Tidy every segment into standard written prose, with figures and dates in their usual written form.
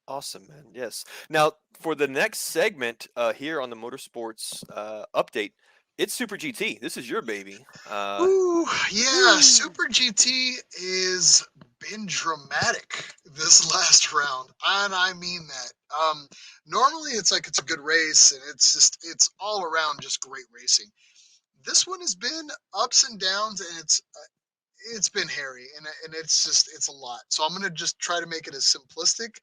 Awesome, man. Yes. Now, for the next segment here on the Motorsports update, it's Super GT. This is your baby. Ooh, yeah, Woo! Super GT is been dramatic this last round, and I mean that. Normally it's like it's a good race, and it's all around just great racing. This one has been ups and downs, and it's been hairy, and it's a lot. So I'm gonna just try to make it as simplistic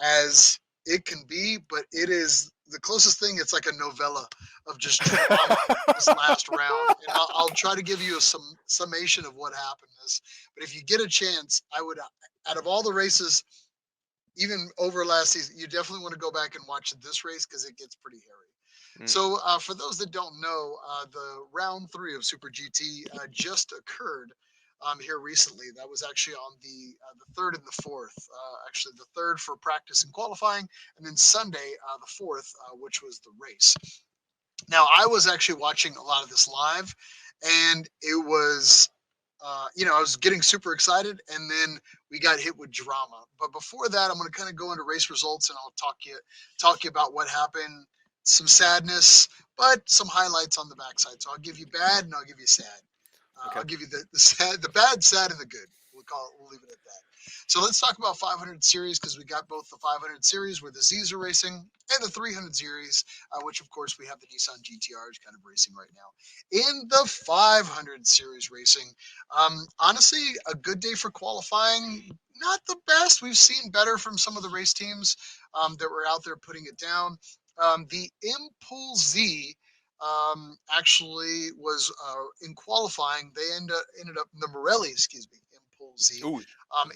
as it can be, but it is the closest thing. It's like a novella of just drama this last round, and I'll try to give you a summation of what happened. This, but if you get a chance, I would, out of all the races, even over last season, you definitely want to go back and watch this race because it gets pretty hairy. Mm. So, for those that don't know, the round three of Super GT just occurred here recently. That was actually on the third and the fourth. Actually, the third for practice and qualifying, and then Sunday the fourth, which was the race. Now, I was actually watching a lot of this live, and it was. I was getting super excited, and then we got hit with drama. But before that, I'm going to kind of go into race results, and I'll talk you about what happened, some sadness, but some highlights on the backside. So I'll give you bad, and I'll give you sad. Okay. I'll give you the sad, the bad, sad, and the good. We'll leave it at that. So let's talk about 500 series because we got both the 500 series where the Z's are racing and the 300 series, which of course we have the Nissan GTRs kind of racing right now. In the 500 series racing, honestly, a good day for qualifying. Not the best. We've seen better from some of the race teams that were out there putting it down. The Impulse Z actually was in qualifying. They ended up the Morelli, excuse me, Impulse Z, Ooh.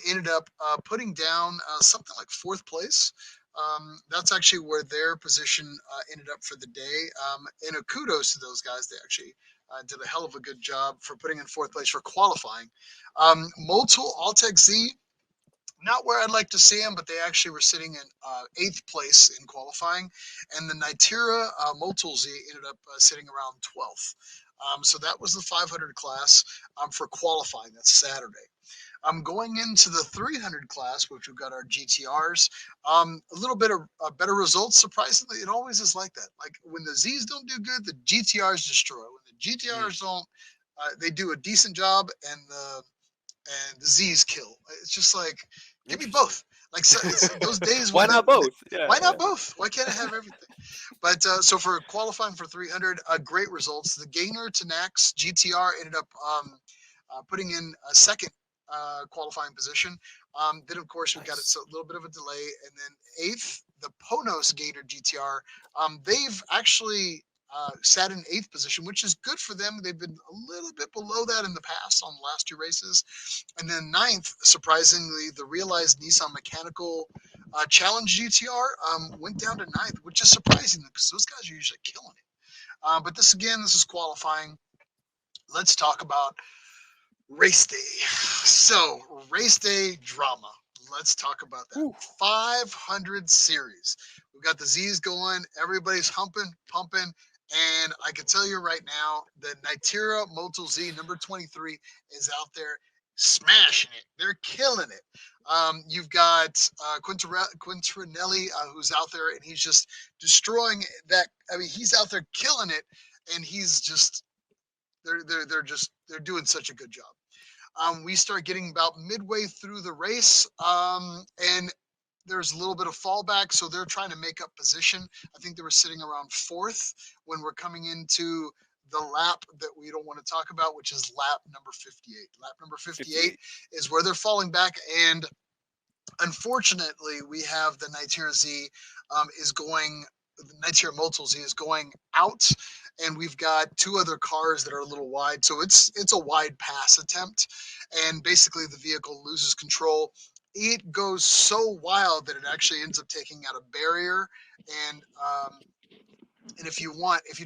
ended up putting down something like fourth place. That's actually where their position ended up for the day. And a kudos to those guys. They actually did a hell of a good job for putting in fourth place for qualifying. Motul Altec Z, not where I'd like to see them, but they actually were sitting in eighth place in qualifying, and the Nitira Motul Z ended up sitting around 12th. So that was the 500 class for qualifying. That's Saturday. Going into the 300 class, which we've got our GTRs, a little bit of better results. Surprisingly, it always is like that. Like when the Z's don't do good, the GTRs destroy. When the Mm. GTRs don't, they do a decent job, and the Z's kill. It's just like, give me Interesting. both. Like so it's those days Why when not both? Yeah, why yeah. not both? Why can't I have everything? But so for qualifying for 300, great results. The Gainer to Nax GTR ended up putting in a second qualifying position. Then of course we got it Nice. so a little bit of a delay, and then eighth, the Ponos Gator GTR. They've actually sat in eighth position, which is good for them. They've been a little bit below that in the past on the last two races. And then ninth, surprisingly, the Realized Nissan Mechanical Challenge GTR went down to ninth, which is surprising because those guys are usually killing it. But this is qualifying. Let's talk about race day. So, race day drama. Let's talk about that. Woo. 500 series. We've got the Z's going. Everybody's humping, pumping. And I can tell you right now, the Nitira Motul Z number 23 is out there smashing it. They're killing it. You've got Quintrinelli, who's out there, and he's just destroying that. I mean, he's out there killing it, and he's just they're doing such a good job. We start getting about midway through the race, and there's a little bit of fallback, so they're trying to make up position. I think they were sitting around fourth when we're coming into the lap that we don't want to talk about, which is lap number 58. Lap number 58 58. is where they're falling back, and unfortunately, we have the Nitira Z is going. The Nitira Motul Z is going out, and we've got two other cars that are a little wide. So it's a wide pass attempt, and basically the vehicle loses control. It goes so wild that it actually ends up taking out a barrier. And and if you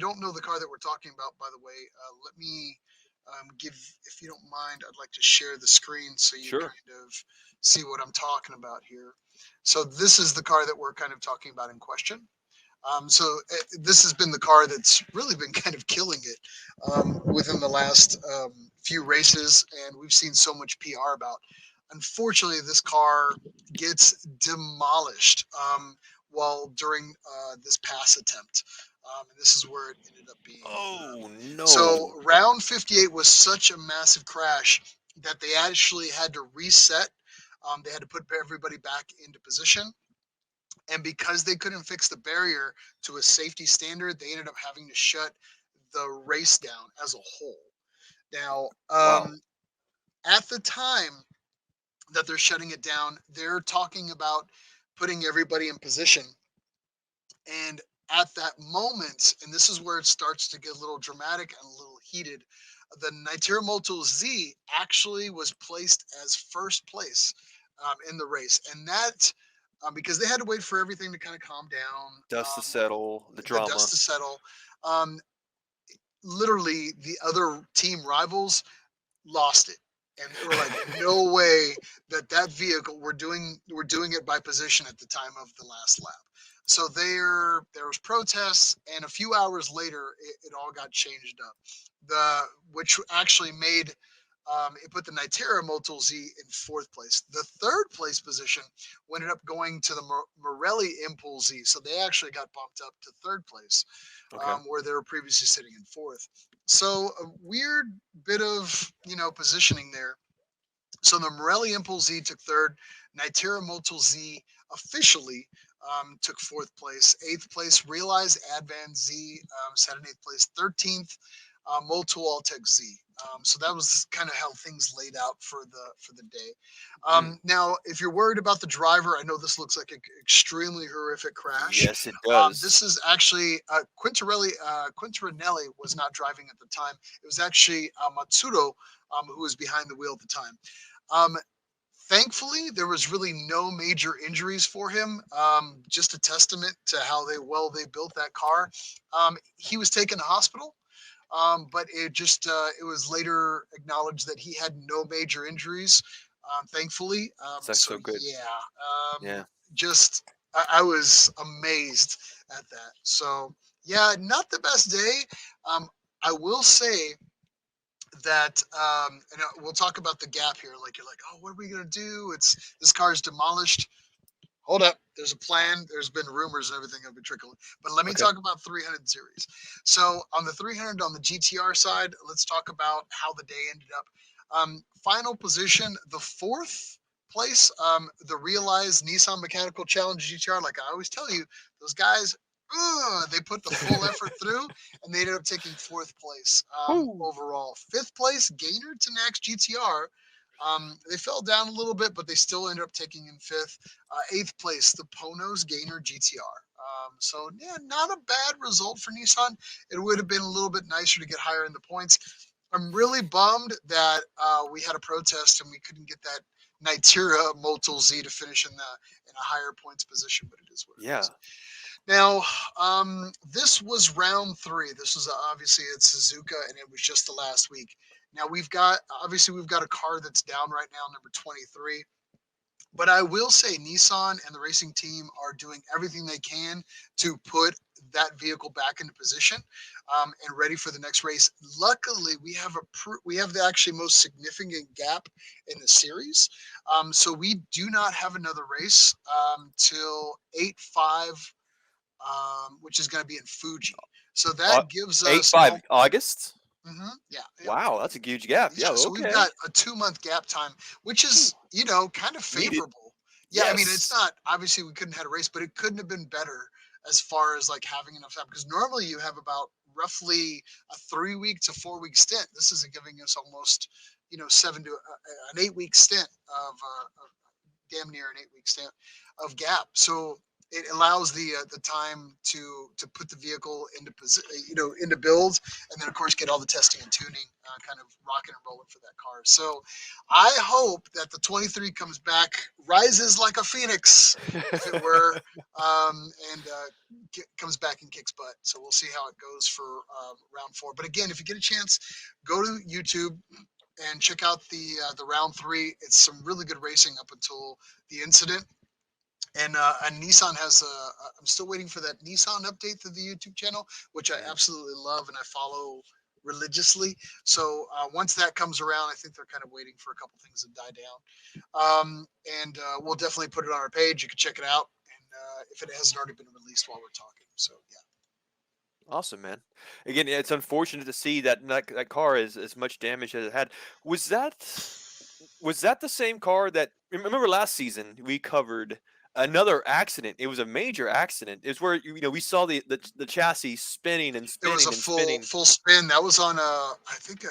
don't know the car that we're talking about, by the way, let me give, if you don't mind, I'd like to share the screen so you Sure. kind of see what I'm talking about here. So this is the car that we're kind of talking about in question. This has been the car that's really been kind of killing it within the last few races, and we've seen so much PR about. unfortunately, this car gets demolished while during this pass attempt. And this is where it ended up being. Oh So no! round 58 was such a massive crash that they actually had to reset. They had to put everybody back into position. And because they couldn't fix the barrier to a safety standard, they ended up having to shut the race down as a whole. Now, Wow. at the time that they're shutting it down, they're talking about putting everybody in position. And at that moment, and this is where it starts to get a little dramatic and a little heated, the Nitera Moto Z actually was placed as first place in the race. And that, because they had to wait for everything to kind of calm down, Dust to settle, the the dust drama. to settle. Um, Literally, the other team rivals lost it, and they were like, "No way that that vehicle we're doing it by position at the time of the last lap." So there was protests, and a few hours later, it all got changed up. The which actually made it put the Nitera Moto Z in fourth place. The third place position ended up going to the Morelli Impulse Z, so they actually got bumped up to third place, Okay. where they were previously sitting in fourth. So a weird bit of positioning there. So the Morelli Impulse Z took third. Nitera Moto Z officially took fourth place. Eighth place, Realize Advan Z sat in eighth place. 13th, Moto Altec Z. So that was kind of how things laid out for the day. Mm. Now, if you're worried about the driver, I know this looks like an extremely horrific crash. Yes, it does. This is actually Quintarelli. Quintarinelli was not driving at the time. It was actually Matsudo who was behind the wheel at the time. Um, Thankfully, there was really no major injuries for him. Just a testament to how they built that car. He was taken to hospital, but it was later acknowledged that he had no major injuries. Thankfully, That's so so good. yeah, Yeah. just I was amazed at that. So yeah, not the best day. Um, I will say that and we'll talk about the gap here. Like you're like, oh, what are we gonna do? It's this car's demolished. Hold up, there's a plan. There's been rumors and everything have been trickling. But let me Okay. talk about 300 series. So on the 300 on the GTR side, let's talk about how the day ended up. Final position, the fourth place, the Realized Nissan Mechanical Challenge GTR. Like I always tell you, those guys, they put the full effort through, and they ended up taking fourth place Woo. overall. Fifth place, Gainer to Nax GTR. They fell down a little bit, but they still ended up taking in fifth. Eighth place, the Ponos Gainer GTR. So yeah, not a bad result for Nissan. It would have been a little bit nicer to get higher in the points. I'm really bummed that we had a protest and we couldn't get that Nitera Motul Z to finish in a higher points position, but it is what it is. Yeah. Now, this was round three. This was obviously at Suzuka, and it was just the last week. Now we've got a car that's down right now, number 23. But I will say Nissan and the racing team are doing everything they can to put that vehicle back into position and ready for the next race. Luckily, we have the actually most significant gap in the series, so we do not have another race till 8-5, which is going to be in Fuji. So Uh, that gives eight us five August. yeah, yep. Wow, that's a huge gap. Yeah, Yeah. so we've Okay. got a 2 month gap time, which Whew. is, kind of Needed. favorable. Yeah, I mean, it's Yes. not obviously we couldn't have had a race, but it couldn't have been better as far as like having enough time because normally you have about roughly a 3 week to 4 week stint. This is giving us almost, seven to an 8 week stint of damn near an 8 week stint of gap. So it allows the time to put the vehicle into into builds, and then of course get all the testing and tuning kind of rocking and rolling for that car. So I hope that the 23 comes back, rises like a phoenix, if it were, and comes back and kicks butt. So we'll see how it goes for round four. But again, if you get a chance, go to YouTube and check out the round three. It's some really good racing up until the incident. And Nissan has I'm still waiting for that Nissan update to the YouTube channel, which I Mm. absolutely love and I follow religiously. So once that comes around, I think they're kind of waiting for a couple things to die down. And we'll definitely put it on our page. You can check it out. And if it hasn't already been released while we're talking. So yeah. Awesome, man. Again, it's unfortunate to see that car is as much damage as it had. Was that was that the same car that remember last season we covered another accident? It was a major accident. It's where we saw the chassis spinning and It was a spinning and full spinning. full spin. That was on I think it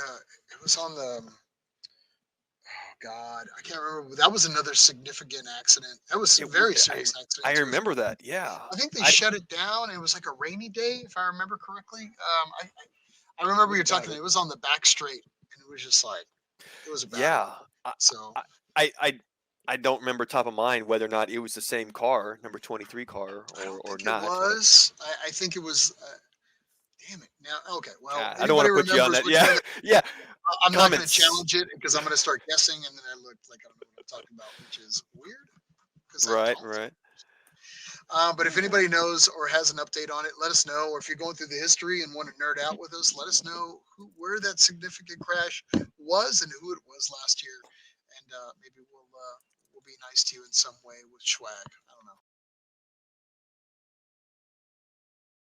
was on the oh God, I can't remember. That was another significant accident. That was a It, w- very I serious I accident too. remember that. Yeah. I think they I shut it down. It was like a rainy day, if I remember correctly. I remember Look you're about talking. it. It was on the back straight, and it was just like it was a bad one. Yeah. I So I I I I don't remember top of mind whether or not it was the same car, number 23 car, I don't or think it not, but was. I think it was. Damn it! Now, okay. Well, I don't want anybody to put you on remembers that. which Yeah. one? Yeah. I'm not going to Comments. challenge it because I'm going to start guessing, and then I look like I don't know what I'm talking about, which is weird because I Right, don't. right. But if anybody knows or has an update on it, let us know. Or if you're going through the history and want to nerd out with us, let us know where that significant crash was and who it was last year, and maybe we'll be nice to you in some way with swag.